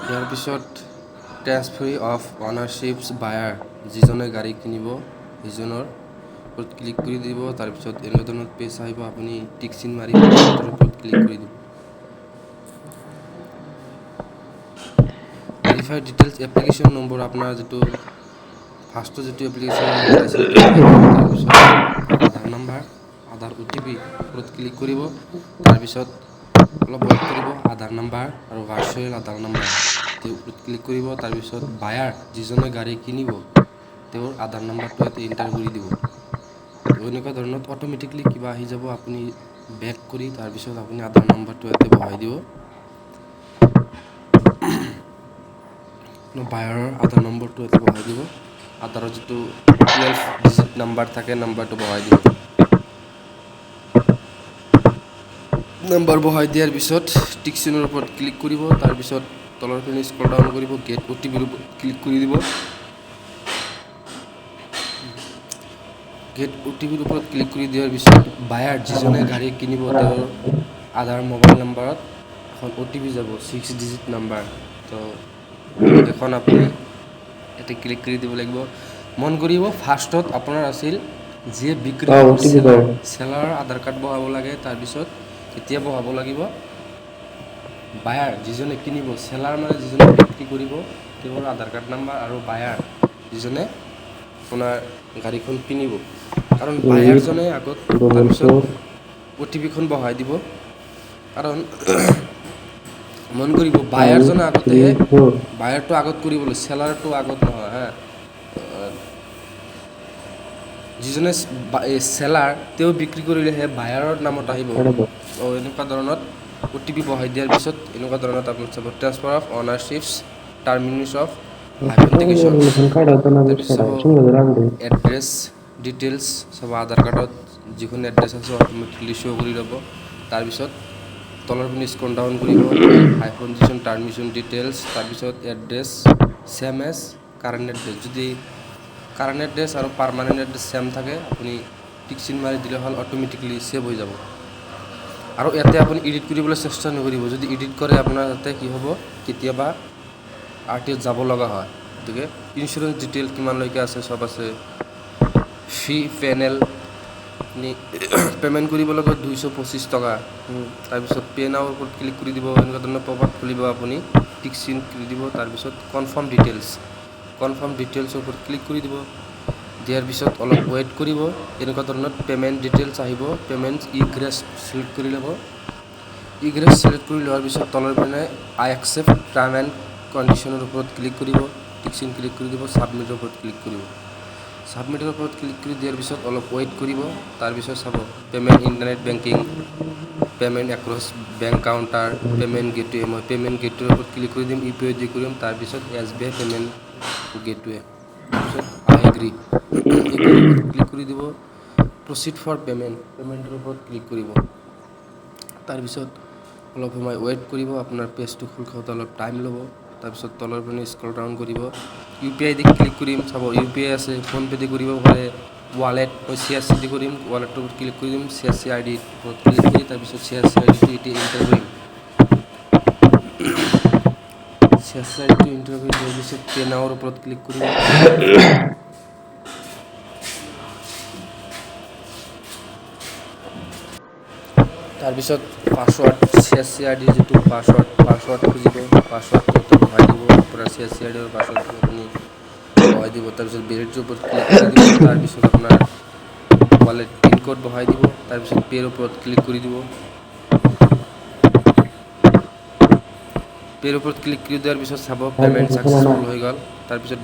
ইয়াৰ পিছত transfer of অনাৰশ্বিপছ বায়াৰ, যিজনে গাড়ী কিনিব সেইজনৰ ওপৰত ক্লিক কৰি দিব। তাৰপিছত এনেকুৱা ধৰণৰ পেজ আহিব, আপুনি টিক চিন মাৰি তাৰ ওপৰত ক্লিক কৰি দিব। ভেৰিফাই ডিটেইলছ এপ্লিকেশ্যন নম্বৰ, আপোনাৰ যিটো ফাৰ্ষ্টৰ যিটো এপ্লিকেশ্যন নম্বৰ পাইছিল সেইটো বহাই দিব। তাৰপিছত আধাৰ নাম্বাৰ, আধাৰ OTP ওপৰত ক্লিক কৰিব। তাৰপিছত অলপ ৱেইট কৰিব, আধাৰ নাম্বাৰ আৰু ভাৰ্চুৱেল আধাৰ নাম্বাৰ তেওঁৰ ওপৰত ক্লিক কৰিব। তাৰপিছত বায়াৰ, যিজনে গাড়ী কিনিব তেওঁৰ আধাৰ নাম্বাৰটো ইয়াতে এণ্টাৰ কৰি দিব। তো এনেকুৱা ধৰণত অট'মেটিকলি কিবা আহি যাব, আপুনি বেক কৰি তাৰপিছত আপুনি আধাৰ নাম্বাৰটো ইয়াতে বহাই দিব। বায়াৰৰ আধাৰ নম্বৰটো ইয়াতে বহাই দিব। আধাৰৰ যিটো 12 ডিজিট নাম্বাৰ থাকে, নাম্বাৰটো বহাই দিব। নাম্বাৰ বহাই দিয়াৰ পিছত টিক চিনৰ ওপৰত ক্লিক কৰিব। তাৰপিছত তলৰ পিনে স্ক্ৰল ডাউন কৰিব, গেট OTPৰ ওপৰত ক্লিক কৰি দিব। গেট OTPৰ ওপৰত ক্লিক কৰি দিয়াৰ পিছত বায়াৰ, যিজনে গাড়ী কিনিব তেওঁৰ আধাৰ মোবাইল নাম্বাৰত এখন OTP যাব, 6 ডিজিট নাম্বাৰ। তো এখন আপুনি ইয়াতে ক্লিক কৰি দিব লাগিব। মন কৰিব, ফাৰ্ষ্টত আপোনাৰ আছিল যিয়ে বিক্ৰী কৰিব চেলাৰৰ আধাৰ কাৰ্ড বহাব লাগে। তাৰপিছত এতিয়া বহাব লাগিব বায়াৰ, যিজনে কিনিব। চেলাৰ মানে যিজনে বিক্ৰী কৰিব তেওঁৰ আধাৰ কাৰ্ড নাম্বাৰ, আৰু বায়াৰ যিজনে আপোনাৰ গাড়ীখন কিনিব। কাৰণ বায়াৰজনে আগত তাৰপিছত OTPখন বহাই দিব। কাৰণ মন কৰিব, বায়াৰজনে আগতেহে, বায়াৰটো আগত কৰিবলৈ, চেলাৰটো আগত নহয় হা। যিজনে চেলাৰ তেওঁ বিক্ৰী কৰিলেহে বায়াৰৰ নামত আহিব। এনেকুৱা ধৰণত OTP বহাই দিয়াৰ পিছত এনেকুৱা ধৰণত আপোনাৰ sub transfer of ownerships, termination of authentication. তাৰপিছত চাব এড্ৰেছ ডিটেইলছ, চাব আধাৰ কাৰ্ডত যিখন এড্ৰেছ আছে অট'মেটিকলি শ্ব' কৰি ল'ব। তাৰপিছত তলৰ পিনে স্ক্ৰল ডাউন কৰিব, হাইফাইনেশ্যন টাৰ্মিনেশ্যন ডিটেইলছ, তাৰপিছত address same as current address. যদি কাৰেণ্ট এড্ৰেছ আৰু পাৰ্মানেণ্ট এড্ৰেছ ছেম থাকে, আপুনি টিক চিন মাৰি দিলে হ'ল, অট'মেটিকলি ছেভ হৈ যাব। আৰু ইয়াতে আপুনি এডিট কৰিবলৈ চেষ্টা নকৰিব। যদি এডিট কৰে আপোনাৰ তাতে কি হ'ব, কেতিয়াবা RTOত যাব লগা হয়। গতিকে ইঞ্চুৰেঞ্চ ডিটেইল কিমানলৈকে আছে চব আছে। ফি পেনেল আপুনি পে'মেণ্ট কৰিব লাগিব 225 টকা। তাৰপিছত পে' নাওৰ ওপৰত ক্লিক কৰি দিব। এনেকুৱা ধৰণৰ পপআপ খুলিব, আপুনি টিক চিন কৰি দিব। তাৰপিছত কনফাৰ্ম ডিটেইলছৰ ওপৰত ক্লিক কৰি দিব। দিয়াৰ পিছত অলপ ৱেইট কৰিব। এনেকুৱা ধৰণৰ পে'মেণ্ট ডিটেইলছ আহিব। পে'মেণ্ট ইগ্ৰেছ ছিলেক্ট কৰি ল'ব। ইগ্ৰেছ ছিলেক্ট কৰি লোৱাৰ পিছত তলৰ পিনে আই একচেপ্ট টাৰ্ম এণ্ড কণ্ডিশ্যনৰ ওপৰত ক্লিক কৰিব। টিক চিন ক্লিক কৰি দিব। ছাবমিটৰ ওপৰত ক্লিক কৰিব। ছাবমিটৰ ওপৰত ক্লিক কৰি দিয়াৰ পিছত অলপ ৱেইট কৰিব। তাৰপিছত চাব payment internet banking, payment across bank counter, payment gateway'. মই পে'মেণ্ট গেটৱে'ৰ ওপৰত ক্লিক কৰি দিম, UPI দি কৰিম। তাৰপিছত SBI পে'মেণ্ট গেটৱে'। তাৰপিছত আই এগ্ৰী, এগ্ৰীৰ ওপৰত ক্লিক কৰি দিব। প্ৰচিড ফৰ পে'মেণ্টৰ ওপৰত ক্লিক কৰিব। তাৰপিছত অলপ সময় ৱেইট কৰিব। আপোনাৰ পেজটো খোল খাওঁতে অলপ টাইম ল'ব। তাৰপিছত তলৰ পিনে স্ক্ৰল ডাউন কৰিব। UPI দি ক্লিক কৰিম। চাব UPI আছে, ফোনপে' দি কৰিব পাৰে, ৱালেট, মই CSC দি কৰিম। ৱালেটৰ ওপৰত ক্লিক কৰি দিম। CSC ID ওপৰত ক্লিক কৰি তাৰপিছত CSC ID টো এতিয়া এণ্টাৰ কৰিম। CSC ID টো এণ্টাৰ কৰি দিয়াৰ পিছত পে' নাওৰ ওপৰত ক্লিক কৰিব। তাৰপিছত পাছৱৰ্ড, CSC ID যিটো পাছৱৰ্ড খুজিব, পাছৱৰ্ডটো ইয়াতে বহাই দিব। আপোনাৰ CSC ID আৰু পাছৱৰ্ডটো আপুনি বহাই দিব। তাৰপিছত ভেলিডিটিৰ ওপৰত ক্লিক কৰি দিব। তাৰপিছত আপোনাৰ ৱালেট পিন ক'ড বহাই দিব। তাৰপিছত পে'ৰ ওপৰত ক্লিক কৰি দিব। পে'ৰ ওপৰত ক্লিক কৰি দিয়াৰ পিছত চাব পে'মেণ্ট ছাকচেছফুল হৈ গ'ল। তাৰপিছত